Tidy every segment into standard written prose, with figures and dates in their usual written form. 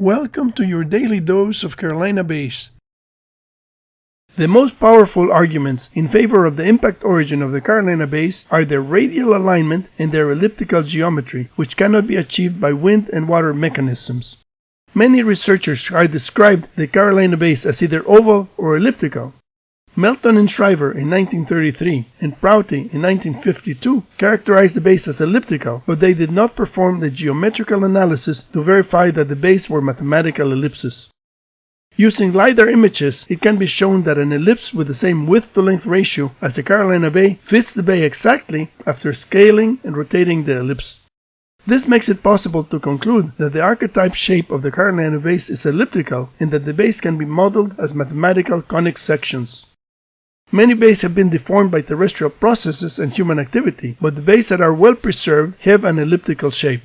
Welcome to your daily dose of Carolina Bays. The most powerful arguments in favor of the impact origin of the Carolina Bays are their radial alignment and their elliptical geometry, which cannot be achieved by wind and water mechanisms. Many researchers have described the Carolina Bays as either oval or elliptical. Melton and Shriver in 1933 and Prouty in 1952 characterized the bays as elliptical, but they did not perform the geometrical analysis to verify that the bays were mathematical ellipses. Using LiDAR images, it can be shown that an ellipse with the same width-to-length ratio as the Carolina Bay fits the bay exactly after scaling and rotating the ellipse. This makes it possible to conclude that the archetype shape of the Carolina Bays is elliptical and that the bays can be modeled as mathematical conic sections. Many bays have been deformed by terrestrial processes and human activity, but the bays that are well preserved have an elliptical shape.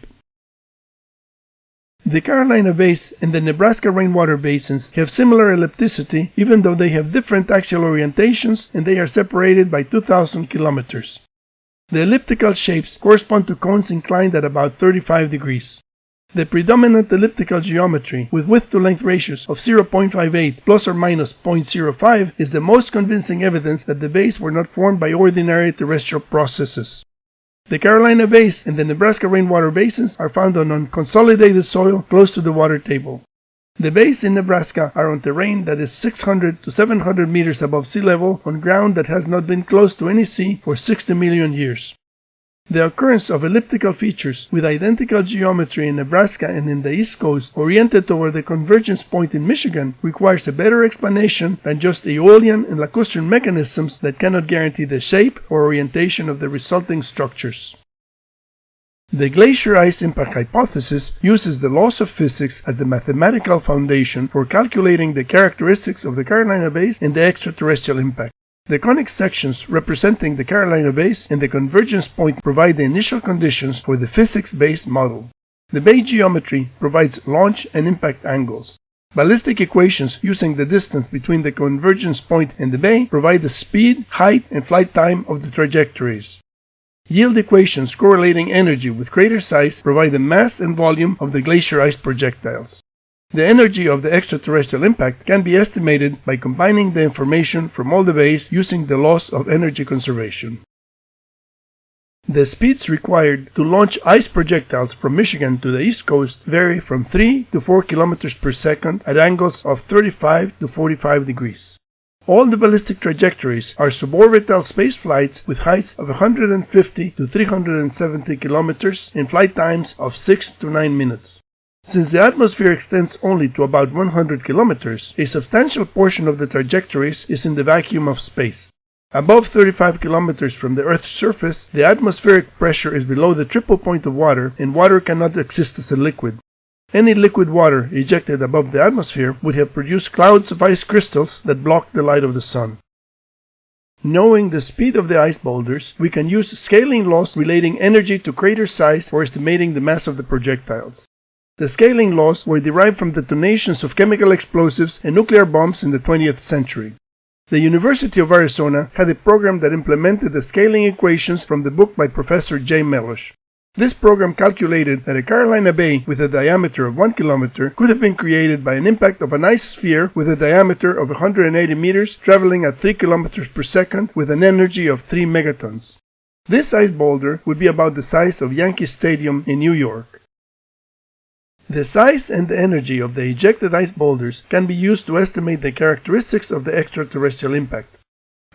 The Carolina Bays and the Nebraska rainwater basins have similar ellipticity even though they have different axial orientations and they are separated by 2,000 kilometers. The elliptical shapes correspond to cones inclined at about 35 degrees. The predominant elliptical geometry with width-to-length ratios of 0.58 plus or minus 0.05 is the most convincing evidence that the bays were not formed by ordinary terrestrial processes. The Carolina Bays and the Nebraska rainwater basins are found on unconsolidated soil close to the water table. The bays in Nebraska are on terrain that is 600 to 700 meters above sea level on ground that has not been close to any sea for 60 million years. The occurrence of elliptical features with identical geometry in Nebraska and in the East Coast oriented toward the convergence point in Michigan requires a better explanation than just Aeolian and lacustrine mechanisms that cannot guarantee the shape or orientation of the resulting structures. The glacier ice impact hypothesis uses the laws of physics as the mathematical foundation for calculating the characteristics of the Carolina Bays and the extraterrestrial impact. The conic sections representing the Carolina Bays and the convergence point provide the initial conditions for the physics-based model. The bay geometry provides launch and impact angles. Ballistic equations using the distance between the convergence point and the bay provide the speed, height, and flight time of the trajectories. Yield equations correlating energy with crater size provide the mass and volume of the glacier ice projectiles. The energy of the extraterrestrial impact can be estimated by combining the information from all the bays using the laws of energy conservation. The speeds required to launch ice projectiles from Michigan to the East Coast vary from 3 to 4 kilometers per second at angles of 35 to 45 degrees. All the ballistic trajectories are suborbital space flights with heights of 150 to 370 kilometers and flight times of 6 to 9 minutes. Since the atmosphere extends only to about 100 kilometers, a substantial portion of the trajectories is in the vacuum of space. Above 35 kilometers from the Earth's surface, the atmospheric pressure is below the triple point of water, and water cannot exist as a liquid. Any liquid water ejected above the atmosphere would have produced clouds of ice crystals that block the light of the sun. Knowing the speed of the ice boulders, we can use scaling laws relating energy to crater size for estimating the mass of the projectiles. The scaling laws were derived from detonations of chemical explosives and nuclear bombs in the 20th century. The University of Arizona had a program that implemented the scaling equations from the book by Professor J. Melosh. This program calculated that a Carolina Bay with a diameter of 1 kilometer could have been created by an impact of an ice sphere with a diameter of 180 meters traveling at 3 kilometers per second with an energy of 3 megatons. This ice boulder would be about the size of Yankee Stadium in New York. The size and the energy of the ejected ice boulders can be used to estimate the characteristics of the extraterrestrial impact.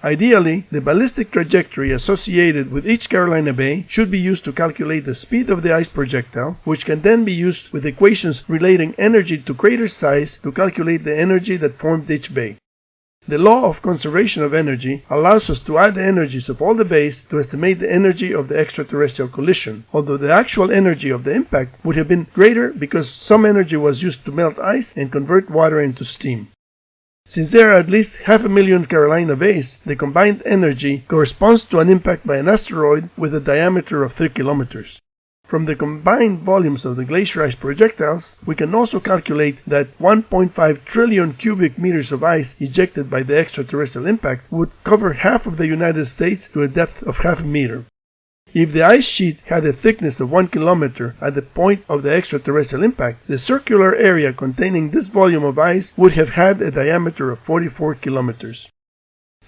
Ideally, the ballistic trajectory associated with each Carolina Bay should be used to calculate the speed of the ice projectile, which can then be used with equations relating energy to crater size to calculate the energy that formed each bay. The law of conservation of energy allows us to add the energies of all the bays to estimate the energy of the extraterrestrial collision, although the actual energy of the impact would have been greater because some energy was used to melt ice and convert water into steam. Since there are at least 500,000 Carolina Bays, the combined energy corresponds to an impact by an asteroid with a diameter of 3 kilometers. From the combined volumes of the glacier ice projectiles, we can also calculate that 1.5 trillion cubic meters of ice ejected by the extraterrestrial impact would cover half of the United States to a depth of half a meter. If the ice sheet had a thickness of 1 kilometer at the point of the extraterrestrial impact, the circular area containing this volume of ice would have had a diameter of 44 kilometers.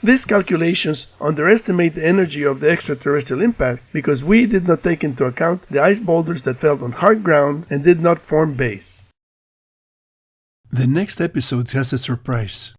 These calculations underestimate the energy of the extraterrestrial impact because we did not take into account the ice boulders that fell on hard ground and did not form bays. The next episode has a surprise.